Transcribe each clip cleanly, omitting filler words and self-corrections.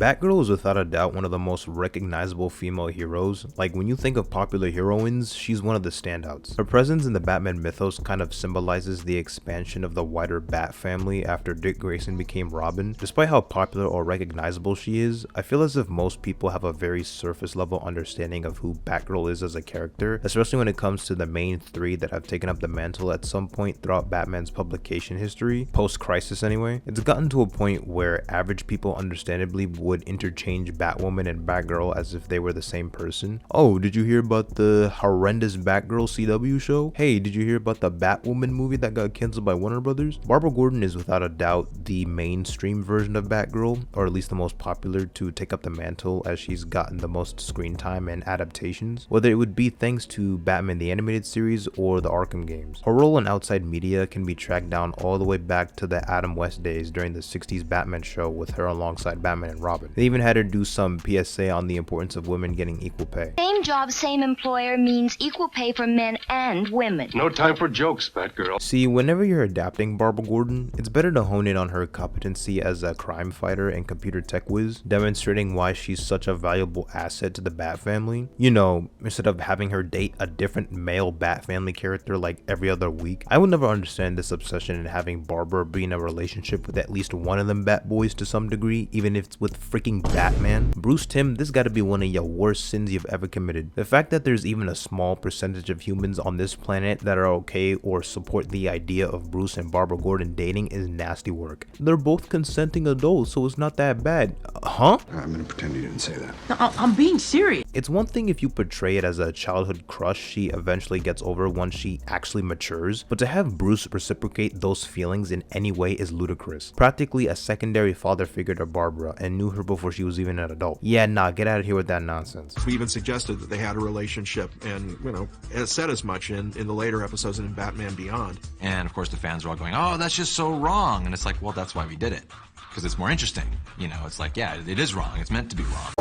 Batgirl is without a doubt one of the most recognizable female heroes. Like, when you think of popular heroines, she's one of the standouts. Her presence in the Batman mythos kind of symbolizes the expansion of the wider Batfamily after Dick Grayson became Robin. Despite how popular or recognizable she is, I feel as if most people have a very surface level understanding of who Batgirl is as a character, especially when it comes to the main three that have taken up the mantle at some point throughout Batman's publication history, post-crisis anyway. It's gotten to a point where average people understandably would interchange Batwoman and Batgirl as if they were the same person. Oh, did you hear about the horrendous Batgirl CW show? Hey, did you hear about the Batwoman movie that got cancelled by Warner Brothers? Barbara Gordon is without a doubt the mainstream version of Batgirl, or at least the most popular to take up the mantle, as she's gotten the most screen time and adaptations, whether it would be thanks to Batman the Animated Series or the Arkham games. Her role in outside media can be tracked down all the way back to the Adam West days during the 60s Batman show with her alongside Batman and Robin. They even had her do some PSA on the importance of women getting equal pay. Same job, same employer means equal pay for men and women. No time for jokes, Batgirl. See, whenever you're adapting Barbara Gordon, it's better to hone in on her competency as a crime fighter and computer tech whiz, demonstrating why she's such a valuable asset to the Batfamily. You know, instead of having her date a different male Batfamily character like every other week. I would never understand this obsession in having Barbara be in a relationship with at least one of them Bat boys to some degree, even if it's with freaking Batman. Bruce Timm, this gotta be one of your worst sins you've ever committed. The fact that there's even a small percentage of humans on this planet that are okay or support the idea of Bruce and Barbara Gordon dating is nasty work. They're both consenting adults, so it's not that bad. Huh? I'm gonna pretend you didn't say that. No, I'm being serious. It's one thing if you portray it as a childhood crush she eventually gets over once she actually matures, but to have Bruce reciprocate those feelings in any way is ludicrous. Practically a secondary father figure to Barbara and knew her before she was even an adult. Yeah, nah, get out of here with that nonsense. We even suggested that they had a relationship, and, you know, it said as much in the later episodes and in Batman Beyond. And of course the fans are all going, oh, that's just so wrong. And it's like, well, that's why we did it. Because it's more interesting. You know, it's like, yeah, it is wrong. It's meant to be wrong.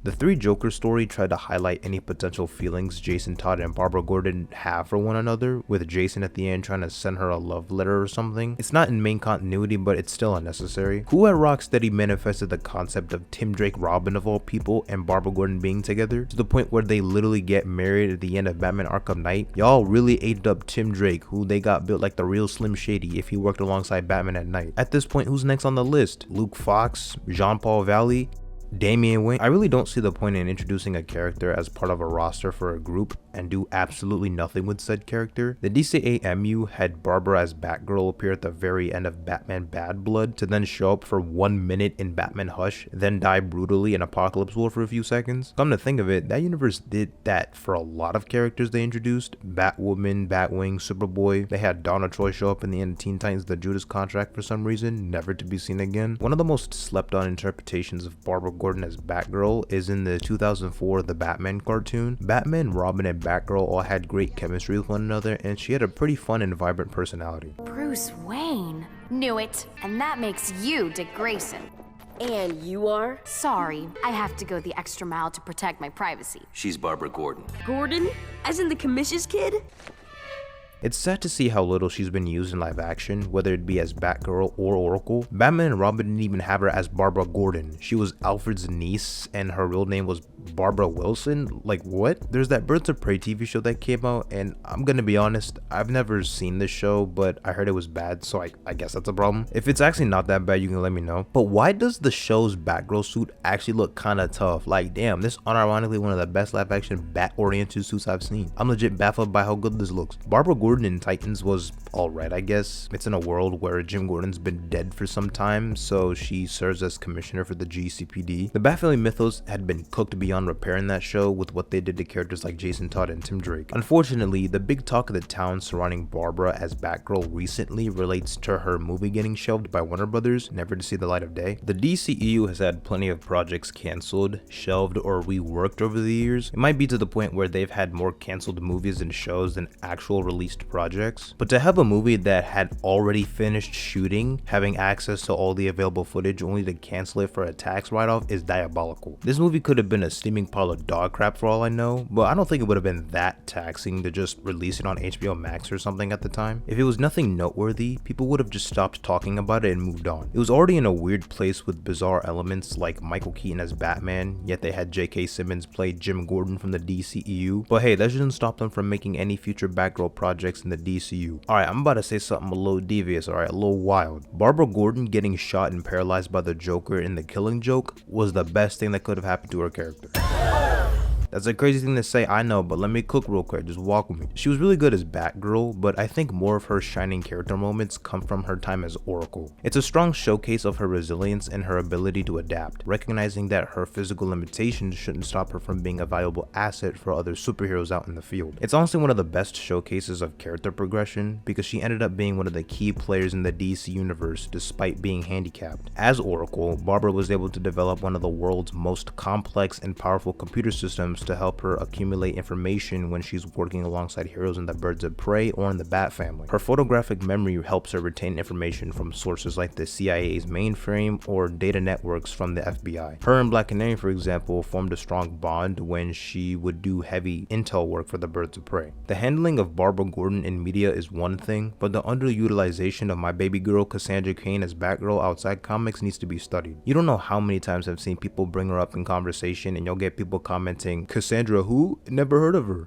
The Three Jokers story tried to highlight any potential feelings Jason Todd and Barbara Gordon have for one another, with Jason at the end trying to send her a love letter or something. It's not in main continuity, but it's still unnecessary. Who at Rocksteady manifested the concept of Tim Drake Robin of all people and Barbara Gordon being together, to the point where they literally get married at the end of Batman Arkham Knight? Y'all really ate up Tim Drake, who they got built like the real Slim Shady if he worked alongside Batman at night. At this point, who's next on the list? Luke Fox? Jean-Paul Valley? Damian Wayne? I really don't see the point in introducing a character as part of a roster for a group and do absolutely nothing with said character. The DCAMU had Barbara as Batgirl appear at the very end of Batman Bad Blood to then show up for 1 minute in Batman Hush, then die brutally in Apocalypse War for a few seconds. Come to think of it, that universe did that for a lot of characters they introduced. Batwoman, Batwing, Superboy. They had Donna Troy show up in the end of Teen Titans The Judas Contract for some reason, never to be seen again. One of the most slept on interpretations of Barbara Gordon as Batgirl is in the 2004 The Batman cartoon. Batman, Robin, and Batgirl all had great chemistry with one another, and she had a pretty fun and vibrant personality. Bruce Wayne. Knew it. And that makes you Dick Grayson. And you are? Sorry, I have to go the extra mile to protect my privacy. She's Barbara Gordon. Gordon? As in the commission's kid? It's sad to see how little she's been used in live action, whether it be as Batgirl or Oracle. Batman and Robin didn't even have her as Barbara Gordon. She was Alfred's niece and her real name was Barbara Wilson. Like, what? There's that Birds of Prey TV show that came out, and I'm gonna be honest, I've never seen this show, but I heard it was bad, so I guess that's a problem. If it's actually not that bad, you can let me know. But why does the show's Batgirl suit actually look kinda tough? Like, damn, this unironically one of the best live action bat-oriented suits I've seen. I'm legit baffled by how good this looks. Barbara Gordon in Titans was alright, I guess. It's in a world where Jim Gordon's been dead for some time, so she serves as commissioner for the GCPD. The Batfamily mythos had been cooked beyond repair in that show with what they did to characters like Jason Todd and Tim Drake. Unfortunately, the big talk of the town surrounding Barbara as Batgirl recently relates to her movie getting shelved by Warner Brothers, never to see the light of day. The DCEU has had plenty of projects cancelled, shelved, or reworked over the years. It might be to the point where they've had more cancelled movies and shows than actual released projects. But to have a movie that had already finished shooting, having access to all the available footage only to cancel it for a tax write-off is diabolical. This movie could have been a steaming pile of dog crap for all I know, but I don't think it would have been that taxing to just release it on HBO Max or something at the time. If it was nothing noteworthy, people would have just stopped talking about it and moved on. It was already in a weird place with bizarre elements like Michael Keaton as Batman, yet they had J.K. Simmons play Jim Gordon from the DCEU, but hey, that shouldn't stop them from making any future Batgirl projects in the DCU. Alright, I'm about to say something a little devious, alright, a little wild. Barbara Gordon getting shot and paralyzed by the Joker in The Killing Joke was the best thing that could have happened to her character. That's a crazy thing to say, I know, but let me cook real quick, just walk with me. She was really good as Batgirl, but I think more of her shining character moments come from her time as Oracle. It's a strong showcase of her resilience and her ability to adapt, recognizing that her physical limitations shouldn't stop her from being a valuable asset for other superheroes out in the field. It's honestly one of the best showcases of character progression, because she ended up being one of the key players in the DC universe despite being handicapped. As Oracle, Barbara was able to develop one of the world's most complex and powerful computer systems to help her accumulate information when she's working alongside heroes in the Birds of Prey or in the Batfamily. Her photographic memory helps her retain information from sources like the CIA's mainframe or data networks from the FBI. Her and Black Canary, for example, formed a strong bond when she would do heavy intel work for the Birds of Prey. The handling of Barbara Gordon in media is one thing, but the underutilization of my baby girl Cassandra Cain as Batgirl outside comics needs to be studied. You don't know how many times I've seen people bring her up in conversation and you'll get people commenting, "Cassandra who? Never heard of her."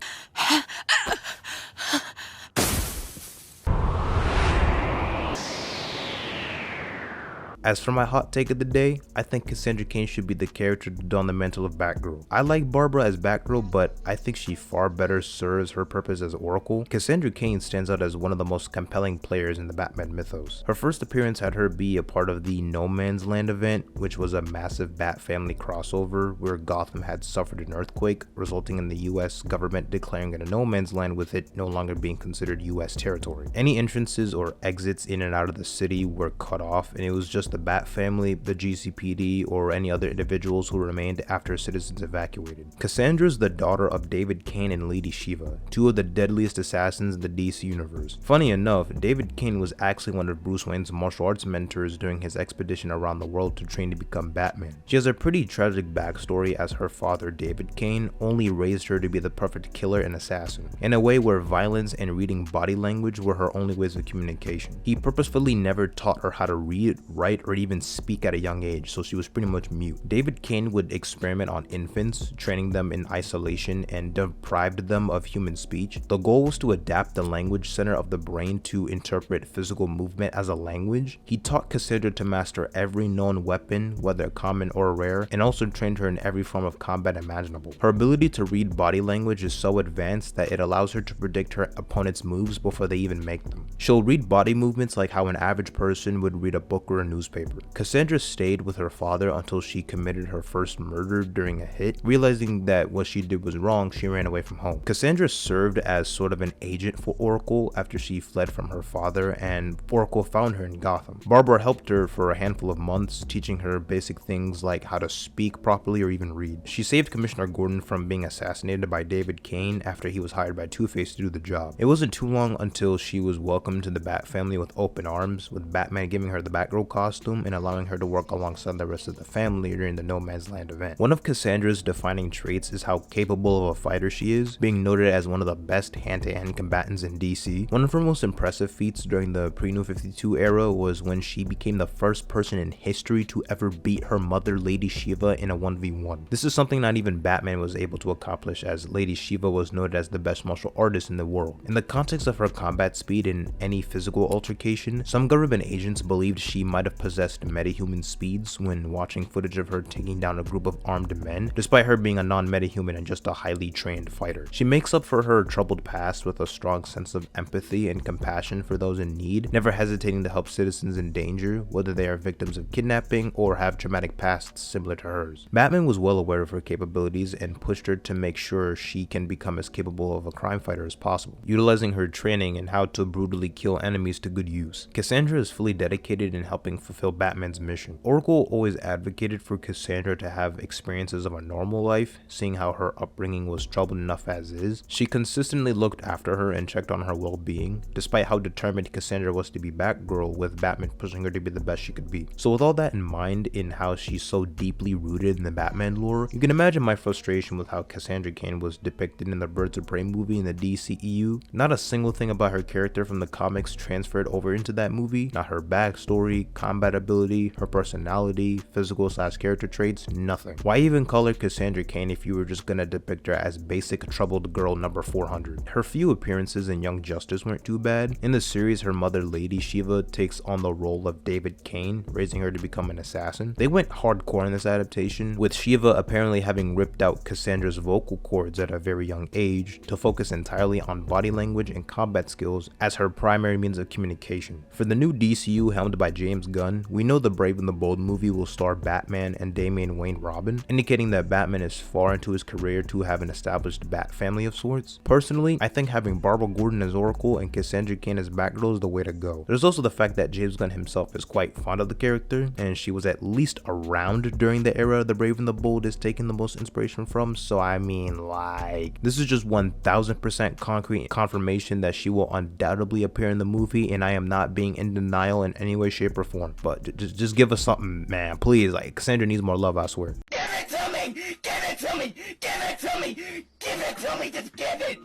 As for my hot take of the day, I think Cassandra Cain should be the character to don the mantle of Batgirl. I like Barbara as Batgirl, but I think she far better serves her purpose as Oracle. Cassandra Cain stands out as one of the most compelling players in the Batman mythos. Her first appearance had her be a part of the No Man's Land event, which was a massive Batfamily crossover where Gotham had suffered an earthquake, resulting in the US government declaring it a no man's land with it no longer being considered US territory. Any entrances or exits in and out of the city were cut off, and it was just the Batfamily, the GCPD, or any other individuals who remained after citizens evacuated. Cassandra's the daughter of David Cain and Lady Shiva, two of the deadliest assassins in the DC universe. Funny enough, David Cain was actually one of Bruce Wayne's martial arts mentors during his expedition around the world to train to become Batman. She has a pretty tragic backstory, as her father, David Cain, only raised her to be the perfect killer and assassin, in a way where violence and reading body language were her only ways of communication. He purposefully never taught her how to read, write, or even speak at a young age, so she was pretty much mute. David Cain would experiment on infants, training them in isolation and deprived them of human speech. The goal was to adapt the language center of the brain to interpret physical movement as a language. He taught Cassandra to master every known weapon, whether common or rare, and also trained her in every form of combat imaginable. Her ability to read body language is so advanced that it allows her to predict her opponent's moves before they even make them. She'll read body movements like how an average person would read a book or a newspaper. Cassandra stayed with her father until she committed her first murder during a hit. Realizing that what she did was wrong, she ran away from home. Cassandra served as sort of an agent for Oracle after she fled from her father, and Oracle found her in Gotham. Barbara helped her for a handful of months, teaching her basic things like how to speak properly or even read. She saved Commissioner Gordon from being assassinated by David Cain after he was hired by Two-Face to do the job. It wasn't too long until she was welcomed to the Batfamily with open arms, with Batman giving her the Batgirl costume and allowing her to work alongside the rest of the family during the No Man's Land event. One of Cassandra's defining traits is how capable of a fighter she is, being noted as one of the best hand-to-hand combatants in DC. One of her most impressive feats during the pre-New 52 era was when she became the first person in history to ever beat her mother, Lady Shiva, in a 1v1. This is something not even Batman was able to accomplish, as Lady Shiva was noted as the best martial artist in the world. In the context of her combat speed in any physical altercation, some government agents believed she might have possessed metahuman speeds when watching footage of her taking down a group of armed men, despite her being a non-metahuman and just a highly trained fighter. She makes up for her troubled past with a strong sense of empathy and compassion for those in need, never hesitating to help citizens in danger, whether they are victims of kidnapping or have traumatic pasts similar to hers. Batman was well aware of her capabilities and pushed her to make sure she can become as capable of a crime fighter as possible, utilizing her training and how to brutally kill enemies to good use. Cassandra is fully dedicated in helping fulfill fulfill Batman's mission. Oracle always advocated for Cassandra to have experiences of a normal life, seeing how her upbringing was troubled enough as is. She consistently looked after her and checked on her well-being, despite how determined Cassandra was to be Batgirl, with Batman pushing her to be the best she could be. So with all that in mind, in how she's so deeply rooted in the Batman lore, you can imagine my frustration with how Cassandra Cain was depicted in the Birds of Prey movie in the DCEU. Not a single thing about her character from the comics transferred over into that movie, not her backstory, combat ability, her personality, physical/character traits, nothing. Why even call her Cassandra Cain if you were just gonna depict her as basic troubled girl number 400? Her few appearances in Young Justice weren't too bad. In the series, her mother Lady Shiva takes on the role of David Cain, raising her to become an assassin. They went hardcore in this adaptation, with Shiva apparently having ripped out Cassandra's vocal cords at a very young age to focus entirely on body language and combat skills as her primary means of communication. For the new DCU helmed by James Gunn, we know the Brave and the Bold movie will star Batman and Damian Wayne Robin, indicating that Batman is far into his career to have an established Batfamily of sorts. Personally, I think having Barbara Gordon as Oracle and Cassandra Cain as Batgirl is the way to go. There's also the fact that James Gunn himself is quite fond of the character, and she was at least around during the era the Brave and the Bold is taking the most inspiration from, so I mean, like, this is just 1000% concrete confirmation that she will undoubtedly appear in the movie, and I am not being in denial in any way, shape, or form. But just give us something, man, please. Like, Cassandra needs more love, I swear. Give it to me! Give it to me! Give it to me! Give it to me! Just give it!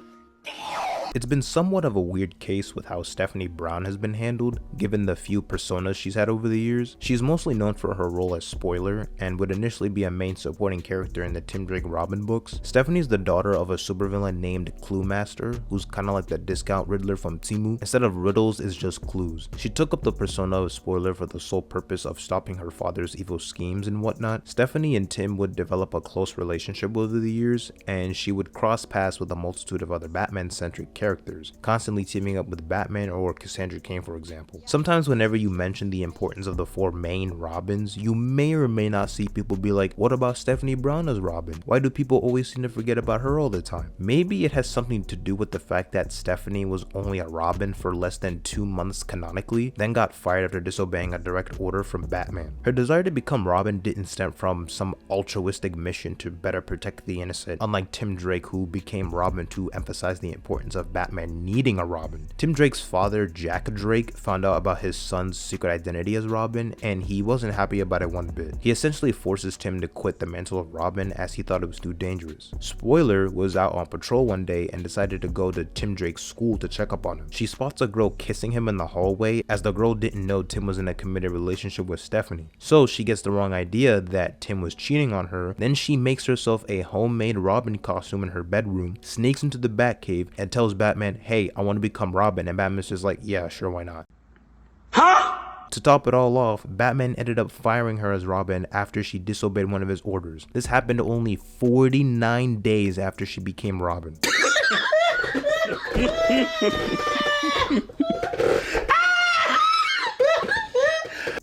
It's been somewhat of a weird case with how Stephanie Brown has been handled, given the few personas she's had over the years. She's mostly known for her role as Spoiler, and would initially be a main supporting character in the Tim Drake Robin books. Stephanie's the daughter of a supervillain named Clue Master, who's kinda like the discount Riddler from Temu. Instead of riddles, it's just clues. She took up the persona of Spoiler for the sole purpose of stopping her father's evil schemes and whatnot. Stephanie and Tim would develop a close relationship over the years, and she would cross paths with a multitude of other Batman-centric characters, constantly teaming up with Batman or Cassandra Cain, for example. Sometimes whenever you mention the importance of the 4 main Robins, you may or may not see people be like, what about Stephanie Brown as Robin? Why do people always seem to forget about her all the time? Maybe it has something to do with the fact that Stephanie was only a Robin for less than 2 months canonically, then got fired after disobeying a direct order from Batman. Her desire to become Robin didn't stem from some altruistic mission to better protect the innocent, unlike Tim Drake, who became Robin to emphasize the importance of Batman needing a Robin. Tim Drake's father, Jack Drake, found out about his son's secret identity as Robin, and he wasn't happy about it one bit. He essentially forces Tim to quit the mantle of Robin as he thought it was too dangerous. Spoiler was out on patrol one day and decided to go to Tim Drake's school to check up on him. She spots a girl kissing him in the hallway, as the girl didn't know Tim was in a committed relationship with Stephanie. So she gets the wrong idea that Tim was cheating on her. Then she makes herself a homemade Robin costume in her bedroom, sneaks into the Batcave, and tells Batman, hey, I want to become Robin, and Batman's just like, yeah, sure, why not? Huh? To top it all off, Batman ended up firing her as Robin after she disobeyed one of his orders. This happened only 49 days after she became Robin.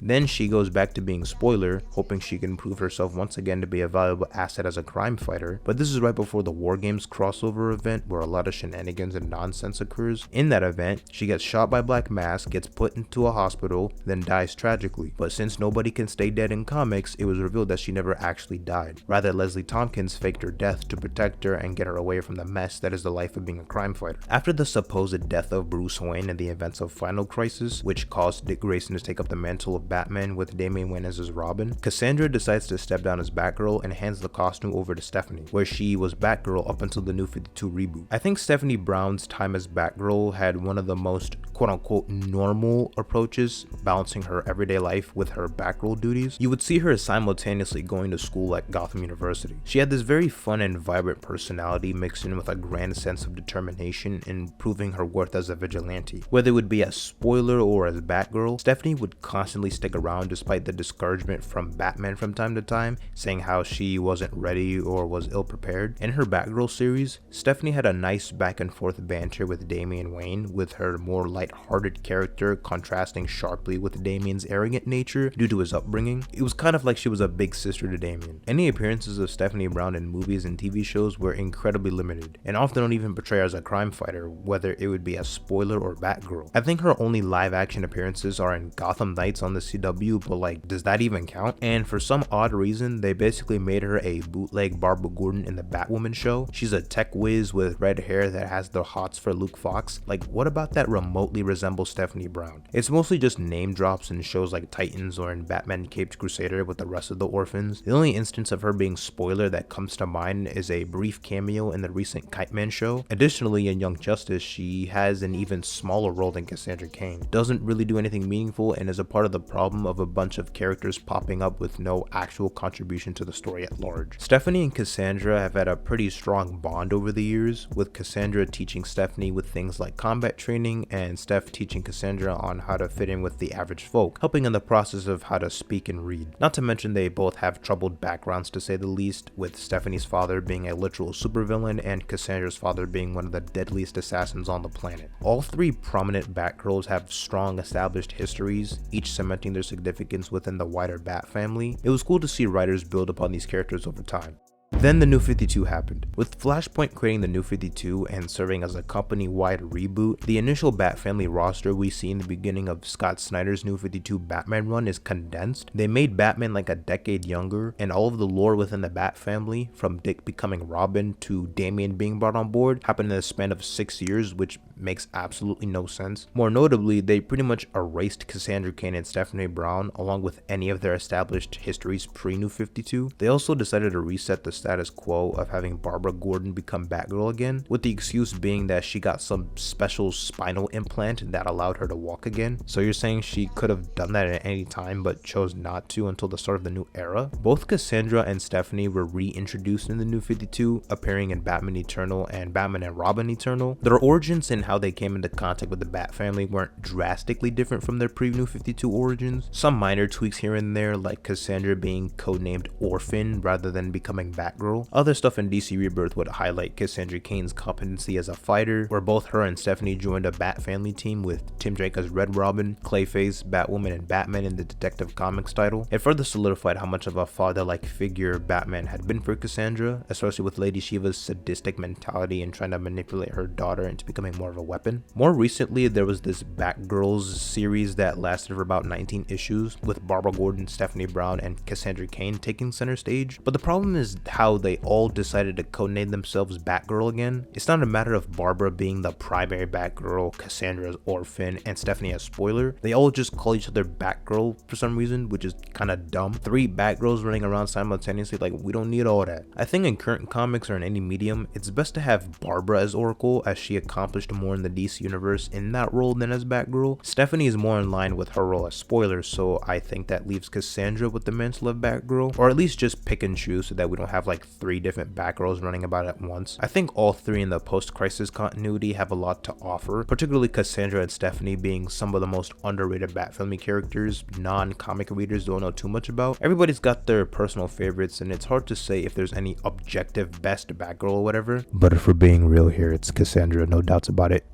Then she goes back to being Spoiler, hoping she can prove herself once again to be a valuable asset as a crime fighter, but this is right before the War Games crossover event where a lot of shenanigans and nonsense occurs. In that event, she gets shot by Black Mask, gets put into a hospital, then dies tragically. But since nobody can stay dead in comics, it was revealed that she never actually died. Rather, Leslie Tompkins faked her death to protect her and get her away from the mess that is the life of being a crime fighter. After the supposed death of Bruce Wayne and the events of Final Crisis, which caused Dick Grayson to take up the mantle of Batman with Damian Wayne as his Robin, Cassandra decides to step down as Batgirl and hands the costume over to Stephanie, where she was Batgirl up until the New 52 reboot. I think Stephanie Brown's time as Batgirl had one of the most quote-unquote normal approaches, balancing her everyday life with her Batgirl duties. You would see her simultaneously going to school at Gotham University. She had this very fun and vibrant personality mixed in with a grand sense of determination in proving her worth as a vigilante. Whether it would be as Spoiler or as Batgirl, Stephanie would constantly stick around despite the discouragement from Batman from time to time, saying how she wasn't ready or was ill-prepared. In her Batgirl series, Stephanie had a nice back and forth banter with Damian Wayne, with her more light-hearted character contrasting sharply with Damian's arrogant nature due to his upbringing. It was kind of like she was a big sister to Damian. Any appearances of Stephanie Brown in movies and TV shows were incredibly limited, and often don't even portray her as a crime fighter, whether it would be as Spoiler or Batgirl. I think her only live-action appearances are in Gotham Knights on the series WCW, but like, does that even count? And for some odd reason, they basically made her a bootleg Barbara Gordon in the Batwoman show. She's a tech whiz with red hair that has the hots for Luke Fox. Like, what about that remotely resembles Stephanie Brown? It's mostly just name drops in shows like Titans or in Batman Caped Crusader with the rest of the orphans. The only instance of her being spoiler that comes to mind is a brief cameo in the recent Kite Man show. Additionally, in Young Justice, she has an even smaller role than Cassandra Cain. Doesn't really do anything meaningful and is a part of the problem of a bunch of characters popping up with no actual contribution to the story at large. Stephanie and Cassandra have had a pretty strong bond over the years, with Cassandra teaching Stephanie with things like combat training and Steph teaching Cassandra on how to fit in with the average folk, helping in the process of how to speak and read. Not to mention they both have troubled backgrounds to say the least, with Stephanie's father being a literal supervillain and Cassandra's father being one of the deadliest assassins on the planet. All three prominent Batgirls have strong established histories, each cementing their significance within the wider Bat family. It was cool to see writers build upon these characters over time. Then the New 52 happened. With Flashpoint creating the New 52 and serving as a company-wide reboot, the initial Batfamily roster we see in the beginning of Scott Snyder's New 52 Batman run is condensed. They made Batman like a decade younger, and all of the lore within the Batfamily, from Dick becoming Robin to Damian being brought on board, happened in the span of 6 years, which makes absolutely no sense. More notably, they pretty much erased Cassandra Cain and Stephanie Brown along with any of their established histories pre-New 52. They also decided to reset the status quo of having Barbara Gordon become Batgirl again, with the excuse being that she got some special spinal implant that allowed her to walk again. So you're saying she could have done that at any time but chose not to until the start of the new era? Both Cassandra and Stephanie were reintroduced in the New 52, appearing in Batman Eternal and Batman and Robin Eternal. Their origins and how they came into contact with the Bat family weren't drastically different from their pre-New 52 origins. Some minor tweaks here and there, like Cassandra being codenamed Orphan rather than becoming Batgirl. Other stuff in DC Rebirth would highlight Cassandra Cain's competency as a fighter, where both her and Stephanie joined a Bat family team with Tim Drake as Red Robin, Clayface, Batwoman, and Batman in the Detective Comics title. It further solidified how much of a father-like figure Batman had been for Cassandra, especially with Lady Shiva's sadistic mentality and trying to manipulate her daughter into becoming more of a weapon. More recently, there was this Batgirls series that lasted for about 19 issues, with Barbara Gordon, Stephanie Brown, and Cassandra Cain taking center stage. But the problem is how they all decided to codename themselves Batgirl again. It's not a matter of Barbara being the primary Batgirl, Cassandra as Orphan, and Stephanie as Spoiler. They all just call each other Batgirl for some reason, which is kind of dumb. 3 Batgirls running around simultaneously, like, we don't need all that. I think in current comics or in any medium, it's best to have Barbara as Oracle, as she accomplished more in the DC universe in that role than as Batgirl. Stephanie is more in line with her role as Spoiler, so I think that leaves Cassandra with the mantle of Batgirl, or at least just pick and choose so that we don't have like 3 different Batgirls running about at once. I think all 3 in the post-crisis continuity have a lot to offer, particularly Cassandra and Stephanie being some of the most underrated Batfamily characters non-comic readers don't know too much about. Everybody's got their personal favorites, and it's hard to say if there's any objective best Batgirl or whatever, but if we're being real here, it's Cassandra, no doubts about it.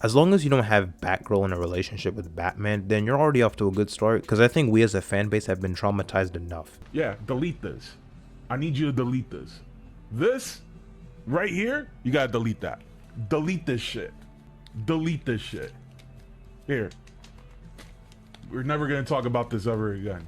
As long as you don't have Batgirl in a relationship with Batman, then you're already off to a good start, because I think we as a fan base have been traumatized enough. Yeah, delete this. I need you to delete this. This right here, you gotta delete that. Delete this shit. Delete this shit. Here. We're never gonna talk about this ever again.